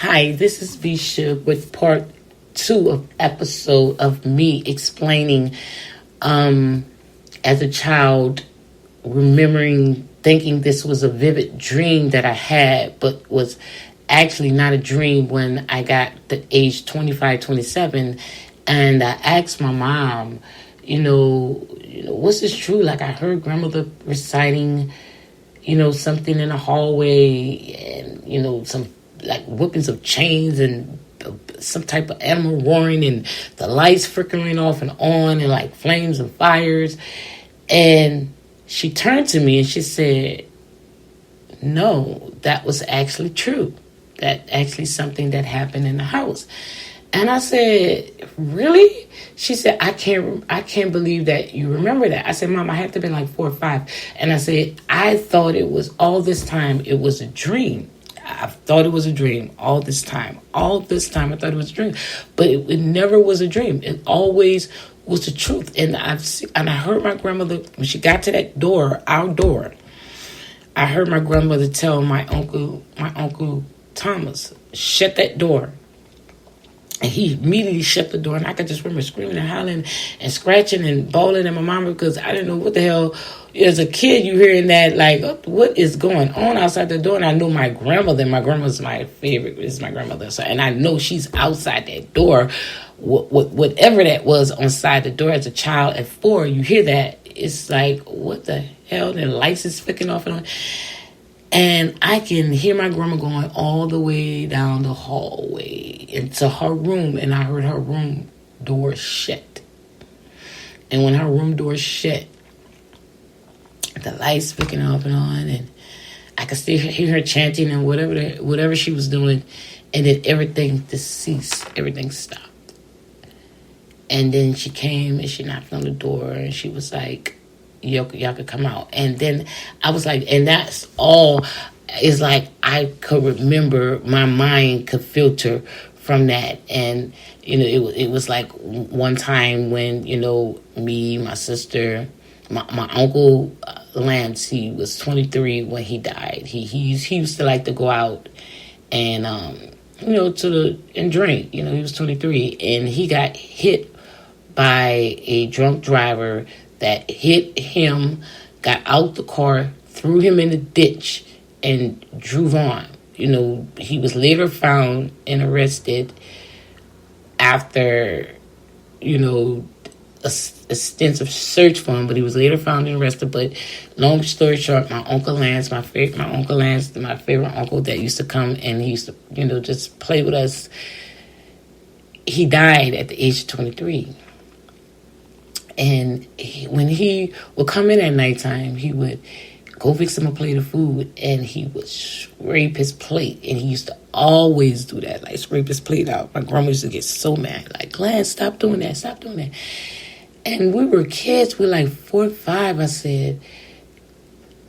Hi, this is Visha with part 2 of episode of me explaining as a child, remembering thinking this was a vivid dream that I had, but was actually not a dream when I got the age 25, 27. And I asked my mom, what's this true? Like I heard grandmother reciting, something in the hallway and, some like whippings of chains and some type of animal roaring and the lights flickering off and on and like flames and fires. And she turned to me and she said, no, that was actually true. That actually something that happened in the house. And I said, really? She said, I can't believe that you remember that. I said, Mom, I had to have been like 4 or 5. And I said, I thought it was all this time, it was a dream. I thought it was a dream all this time. All this time I thought it was a dream. But it never was a dream. It always was the truth. And I heard my grandmother, when she got to that door, our door, I heard my grandmother tell my uncle Thomas, shut that door. And he immediately shut the door, and I could just remember screaming and hollering and scratching and bawling at my mama because I didn't know what the hell. As a kid, you hearing that, like, what is going on outside the door? And I know my grandmother, and my grandmother's my favorite, is my grandmother. So, and I know she's outside that door. Whatever that was outside the door as a child at 4, you hear that. It's like, what the hell? The lights is flicking off and on. And I can hear my grandma going all the way down the hallway into her room. And I heard her room door shut. And when her room door shut, the lights flicking off and on. And I could still hear her chanting and whatever she was doing. And then everything just ceased. Everything stopped. And then she came and she knocked on the door. And she was like, y'all could come out. And then I was like, and that's all. It's like I could remember, my mind could filter from that. And it was like one time when me, my sister, my uncle Lance, he was 23 when he died. He used to like to go out and and drink. He was 23 and he got hit by a drunk driver that hit him, got out the car, threw him in the ditch, and drove on. He was later found and arrested after, a extensive search for him, but he was later found and arrested. But long story short, my Uncle Lance, my favorite uncle that used to come and he used to, just play with us, he died at the age of 23. And when he would come in at nighttime, he would go fix him a plate of food, and he would scrape his plate. And he used to always do that, like scrape his plate out. My grandma used to get so mad, like, Glenn, stop doing that, stop doing that. And we were kids, we were like 4 or 5, I said.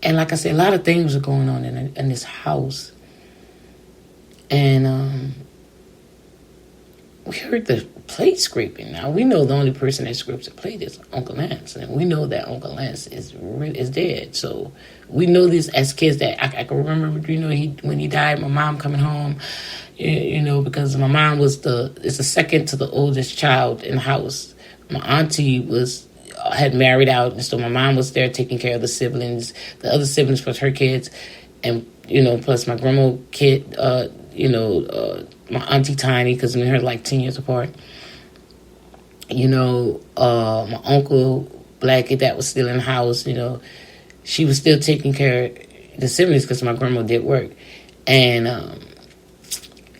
And like I said, a lot of things were going on in this house. And we heard the plate scraping. Now, we know the only person that scrapes a plate is Uncle Lance. And we know that Uncle Lance is dead. So we know this as kids that I can remember, when he died, my mom coming home, because my mom is the second to the oldest child in the house. My auntie had married out, and so my mom was there taking care of the siblings. The other siblings plus her kids, and, plus my grandma kid, my auntie Tiny, because we were like 10 years apart. My uncle Blackie that was still in the house. She was still taking care of the siblings because my grandma did work. And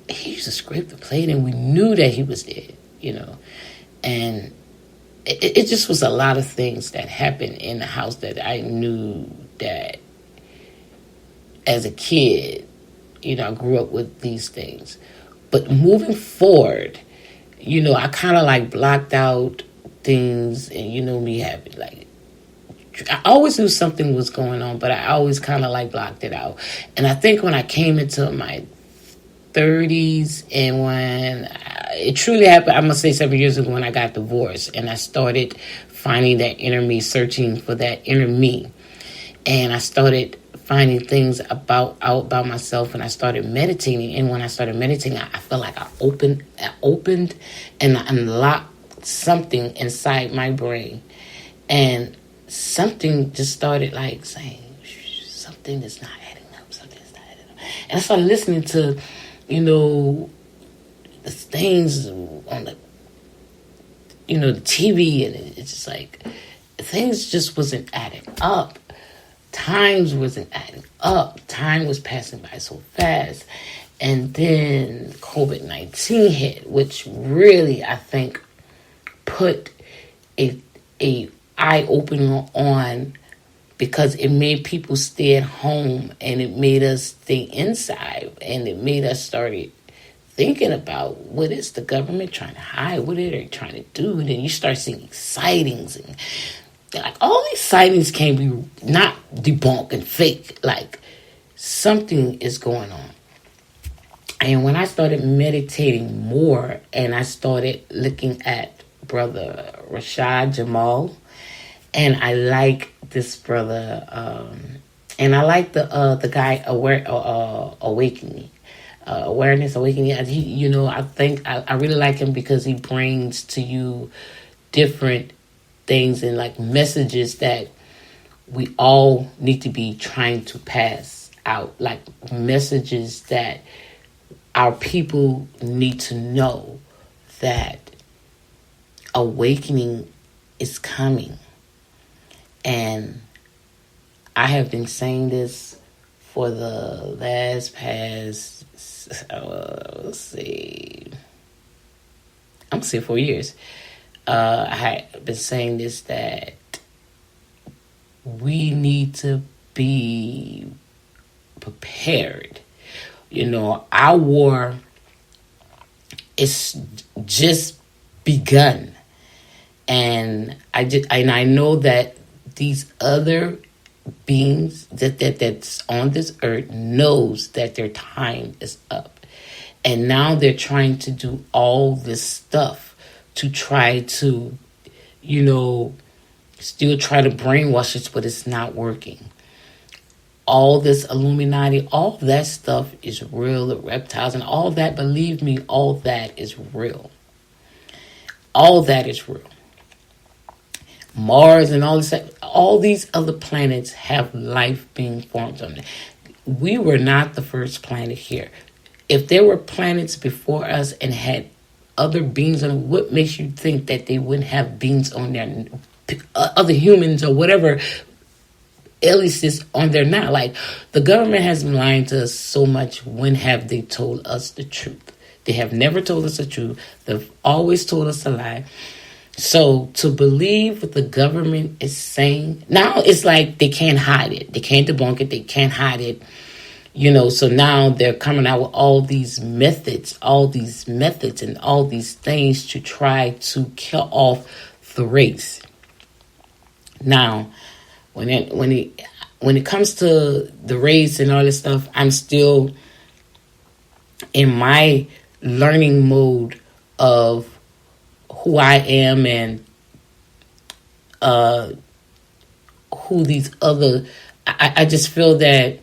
he used to scrape the plate, and we knew that he was dead, And it just was a lot of things that happened in the house that I knew that as a kid, I grew up with these things. But moving forward, I kind of like blocked out things, and me having like, I always knew something was going on, but I always kind of like blocked it out. And I think when I came into my 30s, and when it truly happened, I'm going to say 7 years ago when I got divorced, and I started finding that inner me, searching for that inner me. And I started finding things out about myself, and I started meditating. And when I started meditating, I felt like I opened and I unlocked something inside my brain. And something just started like saying, something is not adding up. Something is not adding up. And I started listening to, the things on the TV, and it's just like things just wasn't adding up. Times wasn't adding up. Time was passing by so fast. And then COVID-19 hit, which really, I think, put a eye-opener on, because it made people stay at home, and it made us stay inside, and it made us start thinking about, what is the government trying to hide? What are they trying to do? And then you start seeing sightings, and like all these sightings can be not debunked and fake. Like something is going on. And when I started meditating more, and I started looking at Brother Rashad Jamal, and I like this brother, and I like the guy Awakening. Awareness Awakening. I think I really like him because he brings to you different things and like messages that we all need to be trying to pass out, like messages that our people need to know, that awakening is coming. And I have been saying this for the past, let's see, I'm going to say 4 years. I have been saying this, that we need to be prepared. Our war is just begun. And I know that these other beings that's on this earth knows that their time is up. And now they're trying to do all this stuff to try to, still try to brainwash us, but it's not working. All this Illuminati, all that stuff is real, the reptiles and all that, believe me, all that is real. All that is real. Mars and all these other planets have life being formed on them. We were not the first planet here. If there were planets before us and had other beings on them, what makes you think that they wouldn't have beings on there, other humans or whatever aliases on there now? Like, the government has been lying to us so much. When have they told us the truth? They have never told us the truth. They've always told us a lie. So to believe what the government is saying, now it's like they can't hide it. They can't debunk it. They can't hide it. So now they're coming out with all these methods and all these things to try to kill off the race. Now, when it comes to the race and all this stuff, I'm still in my learning mode of who I am and who these other. I just feel that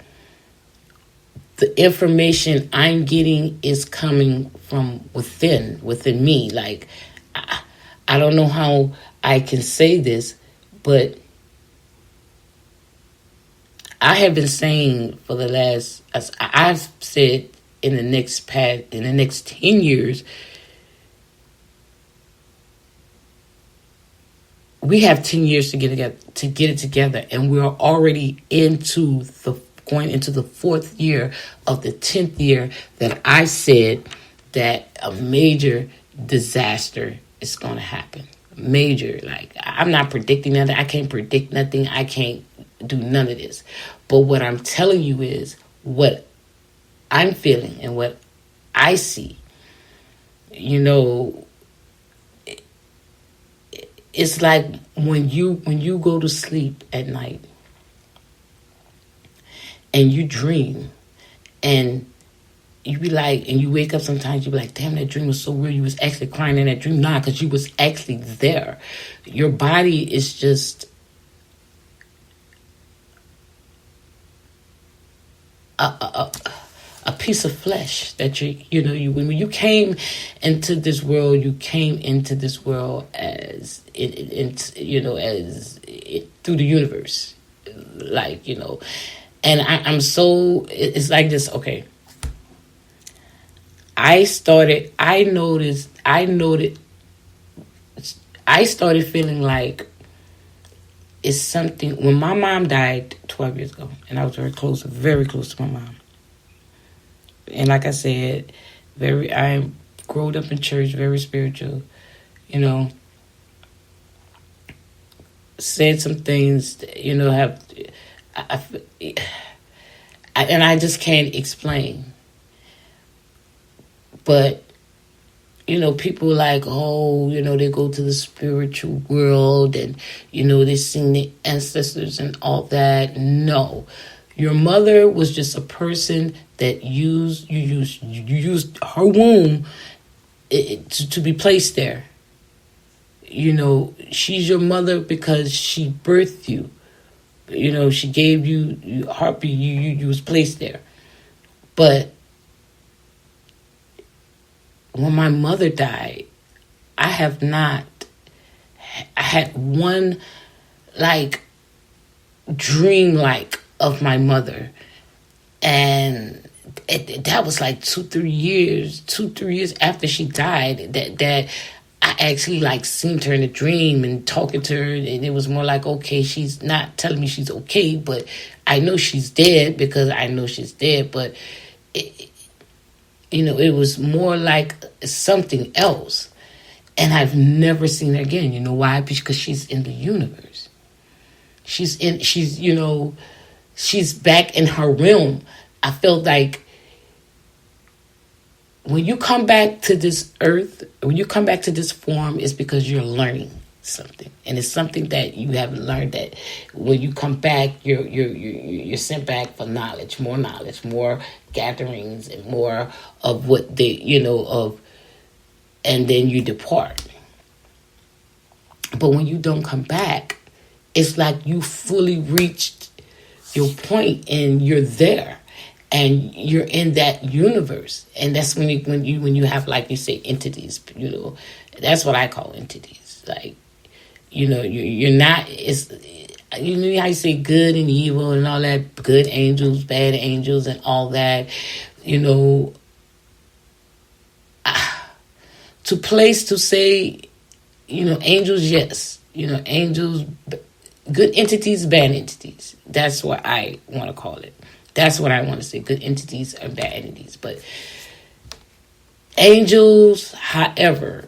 the information I'm getting is coming from within me. Like, I don't know how I can say this, but I have been saying for the last, as I've said, in the next 10 years, we have 10 years to get it together, and we're already going into the 4th year of the 10th year that I said that a major disaster is going to happen. Major. Like, I'm not predicting nothing. I can't predict nothing. I can't do none of this. But what I'm telling you is what I'm feeling and what I see. It's like when you go to sleep at night and you dream, and you be like, and you wake up sometimes, you be like, damn, that dream was so real. You was actually crying in that dream. Nah, because you was actually there. Your body is just a piece of flesh that when you came into this world, you came into this world as through the universe, and I'm so, it's like this. Okay, I started feeling like it's something when my mom died 12 years ago, and I was very close to my mom. And like I said, I grew up in church, very spiritual, said some things, and I just can't explain. But, people like, they go to the spiritual world and, they sing the ancestors and all that. No. Your mother was just a person that you used her womb to be placed there. She's your mother because she birthed you. She gave you heartbeat. You was placed there. But when my mother died, I had one dream of my mother, and that was 2-3 years after she died that I actually seen her in a dream and talking to her, and it was more okay, she's not telling me she's okay, but I know she's dead because I know she's dead, but it was more like something else. And I've never seen her again. You know why? Because she's in the universe. She's back in her realm. I felt like when you come back to this earth, when you come back to this form, it's because you're learning something. And it's something that you haven't learned, that when you come back, you're sent back for knowledge, more gatherings, and more of what they, and then you depart. But when you don't come back, it's like you fully reached your point and you're there. And you're in that universe, and that's when you have, like you say, entities. That's what I call entities. You're not. It's how you say good and evil and all that. Good angels, bad angels, and all that. To say, angels, yes. Angels, good entities, bad entities. That's what I want to call it. That's what I want to say. Good entities and bad entities. But angels, however,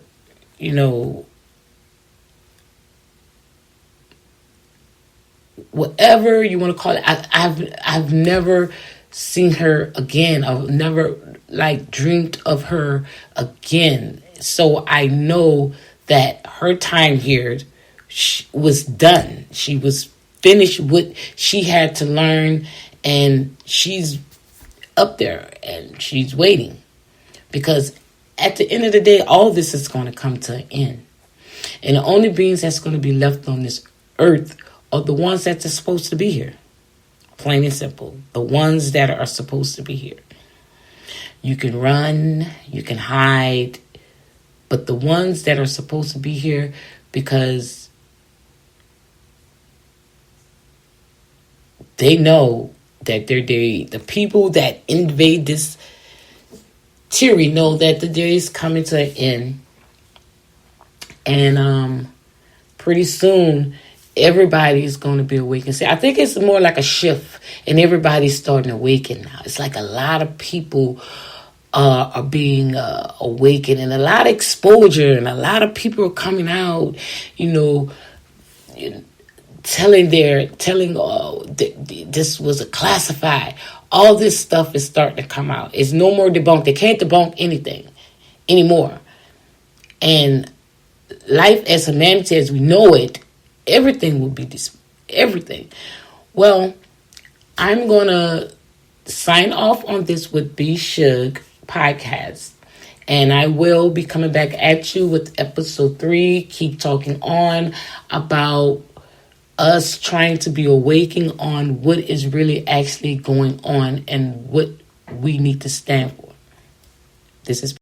whatever you want to call it, I've never seen her again. I've never dreamed of her again. So I know that her time here was done. She was finished what she had to learn. And she's up there and she's waiting, because at the end of the day, all this is going to come to an end. And the only beings that's going to be left on this earth are the ones that are supposed to be here. Plain and simple. The ones that are supposed to be here. You can run, you can hide, but the ones that are supposed to be here, because they know that the people that invade this theory know that the day is coming to an end. And pretty soon, everybody's going to be awakened. See, I think it's more like a shift, and everybody's starting to awaken now. It's like a lot of people are being awakened, and a lot of exposure, and a lot of people are coming out, telling this was a classified. All this stuff is starting to come out. It's no more debunked. They can't debunk anything anymore. And life as humanity as we know it, everything will be everything. Well, I'm gonna sign off on this with B Shug podcast, and I will be coming back at you with episode 3. Keep talking on about us trying to be awakened on what is really actually going on and what we need to stand for. This is